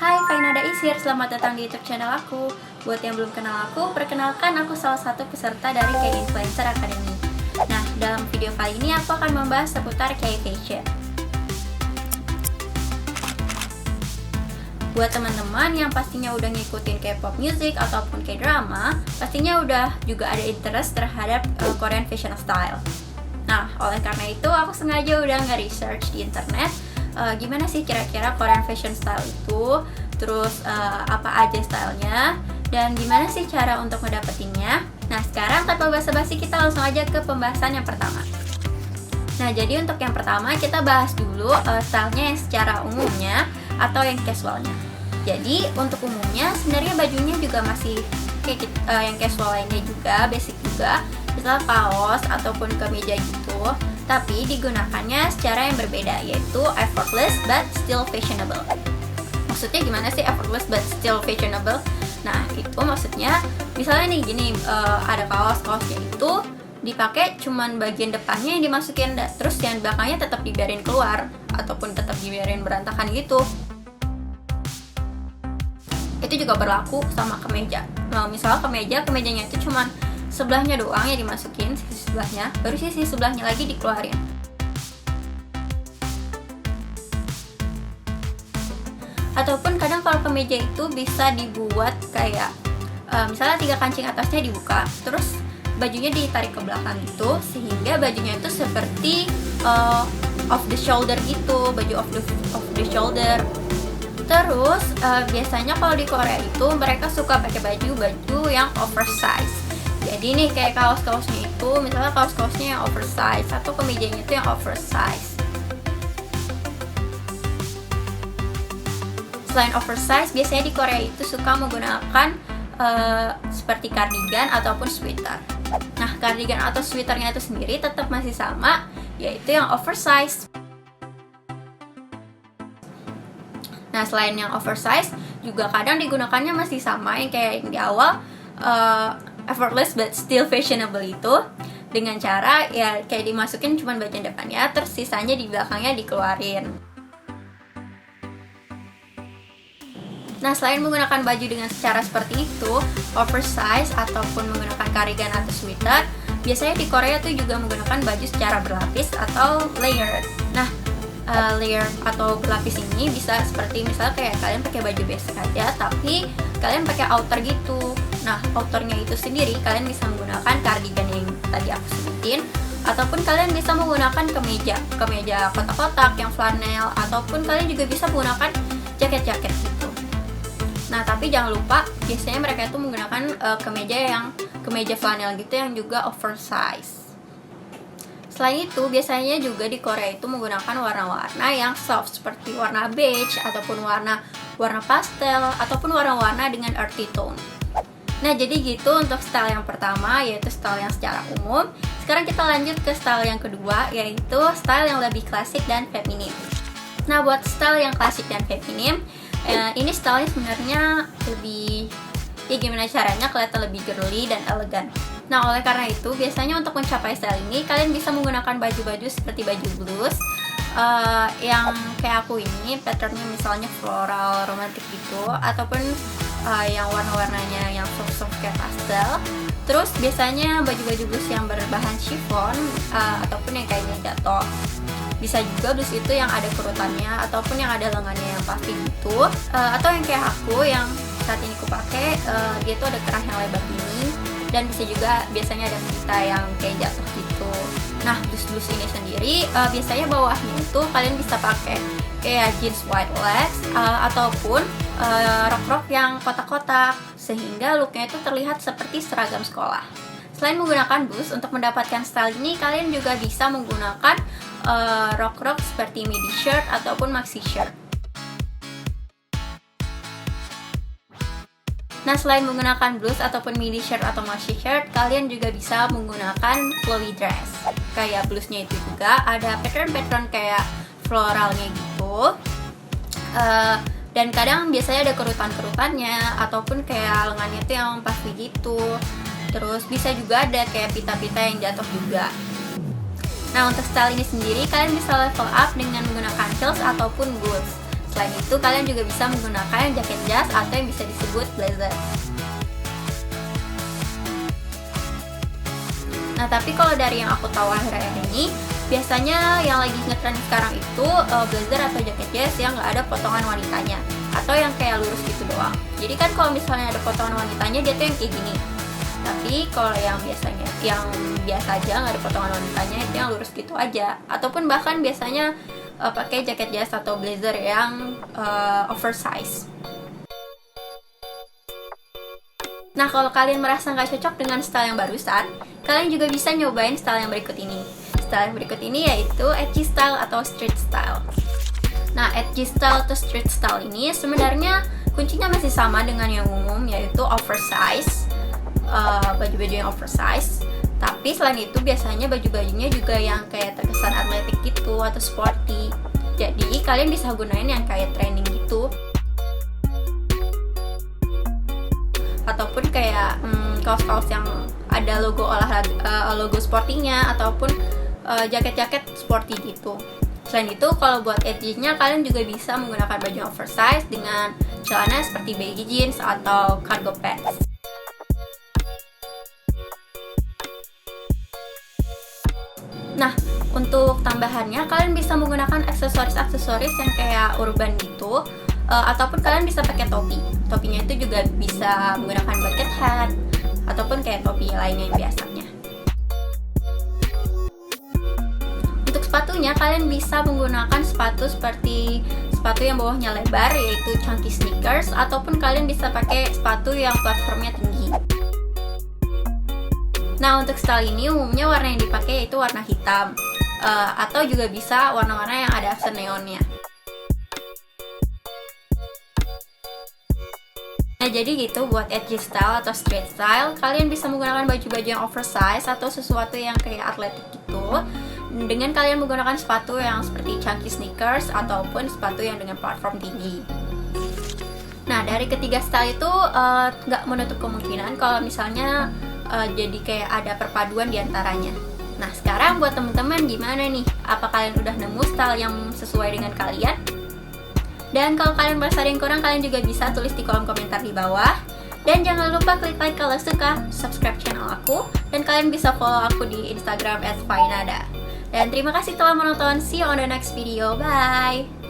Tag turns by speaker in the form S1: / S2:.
S1: Hai, Fainada Isir, selamat datang di YouTube channel aku. Buat yang belum kenal aku, perkenalkan aku salah satu peserta dari K-Influencer Academy. Nah, dalam video kali ini aku akan membahas seputar K-Fashion. Buat teman-teman yang pastinya udah ngikutin K-pop music ataupun K-drama, pastinya udah juga ada interest terhadap Korean fashion style. Nah, oleh karena itu aku sengaja udah nge-research di internet gimana sih kira-kira Korean fashion style itu, terus apa aja stylenya, dan gimana sih cara untuk ngedapetinnya. Nah, sekarang tanpa basa-basi kita langsung aja ke pembahasan yang pertama. Nah, jadi untuk yang pertama kita bahas dulu stylenya yang secara umumnya atau yang casualnya. Jadi untuk umumnya sebenarnya bajunya juga masih kayak yang casual lainnya juga, basic juga, misal kaos ataupun kemeja gitu, tapi digunakannya secara yang berbeda, yaitu effortless but still fashionable. Maksudnya gimana sih effortless but still fashionable? Nah, itu maksudnya misalnya nih gini, ada kaosnya itu dipakai cuman bagian depannya yang dimasukin, terus yang belakangnya tetap dibiarin keluar ataupun tetap dibiarin berantakan gitu. Itu juga berlaku sama kemeja. Nah, misalnya kemejanya itu cuman sebelahnya doang yang dimasukin, sisi sebelahnya, baru sisi sebelahnya lagi dikeluarin. Ataupun kadang kalau kemeja itu bisa dibuat kayak misalnya 3 kancing atasnya dibuka, terus bajunya ditarik ke belakang gitu, sehingga bajunya itu seperti off the shoulder gitu, baju off the shoulder. Terus biasanya kalau di Korea itu mereka suka pakai baju yang oversize. Jadi nih kayak kaos-kaosnya itu, misalnya kaos-kaosnya yang oversize atau kemejanya itu yang oversize. Selain oversize, biasanya di Korea itu suka menggunakan seperti cardigan ataupun sweater. Nah, cardigan atau sweaternya itu sendiri tetap masih sama, yaitu yang oversize. Nah, selain yang oversize, juga kadang digunakannya masih sama yang kayak yang di awal, effortless but still fashionable itu, dengan cara ya kayak dimasukin cuman bagian depannya, terus sisanya di belakangnya dikeluarin. Nah, selain menggunakan baju dengan cara seperti itu, oversize ataupun menggunakan cardigan atau sweater, biasanya di Korea tuh juga menggunakan baju secara berlapis atau layered. Nah, layer atau berlapis ini bisa seperti misalnya kayak kalian pakai baju basic aja, tapi kalian pakai outer gitu. Nah, outernya itu sendiri kalian bisa menggunakan cardigan yang tadi aku sebutin, ataupun kalian bisa menggunakan kemeja kotak-kotak yang flanel, ataupun kalian juga bisa menggunakan jaket-jaket gitu. Nah, tapi jangan lupa biasanya mereka itu menggunakan kemeja flanel gitu yang juga oversize. Selain itu, biasanya juga di Korea itu menggunakan warna-warna yang soft seperti warna beige ataupun warna pastel ataupun warna-warna dengan earthy tone. Nah, jadi gitu untuk style yang pertama, yaitu style yang secara umum. Sekarang kita lanjut ke style yang kedua, yaitu style yang lebih klasik dan feminim. Nah, buat style yang klasik dan feminim, ini style sebenarnya lebih, ya gimana caranya kelihatan lebih girly dan elegan. Nah, oleh karena itu, biasanya untuk mencapai style ini, kalian bisa menggunakan baju-baju seperti baju blues, yang kayak aku ini, patternnya misalnya floral, romantis gitu, ataupun yang warna-warnanya yang soft-soft kayak pastel. Terus biasanya baju-baju blues yang berbahan chiffon, ataupun yang kayaknya jatuh. Bisa juga blus itu yang ada kerutannya ataupun yang ada lengannya yang puffy gitu, atau yang kayak aku yang saat ini aku pakai, dia tuh ada kerah yang lebar gini, dan bisa juga biasanya ada pita yang kayak jatuh gitu. Nah, blus ini sendiri biasanya bawahnya itu kalian bisa pakai kayak jeans wide legs, ataupun rok-rok yang kotak-kotak, sehingga looknya itu terlihat seperti seragam sekolah. Selain menggunakan blus, untuk mendapatkan style ini kalian juga bisa menggunakan rok-rok seperti midi shirt ataupun maxi shirt. Nah, selain menggunakan blus ataupun midi shirt atau maxi shirt, kalian juga bisa menggunakan flowy dress. Kayak blusnya itu juga ada pattern-pattern kayak floralnya gitu. Dan kadang biasanya ada kerutan-kerutannya ataupun kayak lengannya itu yang puffy gitu. Terus bisa juga ada kayak pita-pita yang jatuh juga. Nah, untuk style ini sendiri kalian bisa level up dengan menggunakan heels ataupun boots. Selain itu, kalian juga bisa menggunakan jaket jas atau yang bisa disebut blazer. Nah, tapi kalau dari yang aku tahu akhir-akhir ini, biasanya yang lagi ngetren sekarang itu blazer atau jaket jas yang nggak ada potongan wanitanya, atau yang kayak lurus gitu doang. Jadi kan kalau misalnya ada potongan wanitanya, dia tuh yang kayak gini. Tapi kalau yang biasanya, yang biasa aja nggak ada potongan wanitanya, itu yang lurus gitu aja. Ataupun bahkan biasanya pakai jaket jas atau blazer yang oversize. Nah, kalau kalian merasa nggak cocok dengan style yang barusan, kalian juga bisa nyobain style yang berikut ini. Style yang berikut ini yaitu edgy style atau street style. Nah, edgy style atau street style ini sebenarnya kuncinya masih sama dengan yang umum, yaitu oversize, baju-baju yang oversize. Tapi selain itu biasanya baju-bajunya juga yang kayak terkesan atletik gitu atau sporty. Jadi kalian bisa gunain yang kayak training gitu, ataupun kayak kaos-kaos yang ada logo olahraga, logo sportinya, ataupun jaket-jaket sporty gitu. Selain itu, kalau buat edgy-nya kalian juga bisa menggunakan baju oversize dengan celana seperti baggy jeans atau cargo pants. Nah, untuk tambahannya kalian bisa menggunakan aksesoris-aksesoris yang kayak urban gitu, ataupun kalian bisa pakai topi. Topinya itu juga bisa menggunakan bucket hat ataupun kayak topi lainnya yang biasanya. Untuk sepatunya kalian bisa menggunakan sepatu seperti sepatu yang bawahnya lebar, yaitu chunky sneakers, ataupun kalian bisa pakai sepatu yang platformnya tinggi. Nah, untuk style ini umumnya warna yang dipakai yaitu warna hitam, atau juga bisa warna-warna yang ada aksen neonnya. Nah, jadi gitu buat edgy style atau street style, kalian bisa menggunakan baju-baju yang oversize atau sesuatu yang kayak atletik gitu, dengan kalian menggunakan sepatu yang seperti chunky sneakers ataupun sepatu yang dengan platform tinggi. Nah, dari ketiga style itu nggak menutup kemungkinan kalau misalnya jadi kayak ada perpaduan di antaranya. Nah, sekarang buat teman-teman gimana nih? Apa kalian udah nemu style yang sesuai dengan kalian? Dan kalau kalian merasa ada yang kurang, kalian juga bisa tulis di kolom komentar di bawah. Dan jangan lupa klik like kalau suka, subscribe channel aku, dan kalian bisa follow aku di Instagram @fainada. Dan terima kasih telah menonton. See you on the next video. Bye!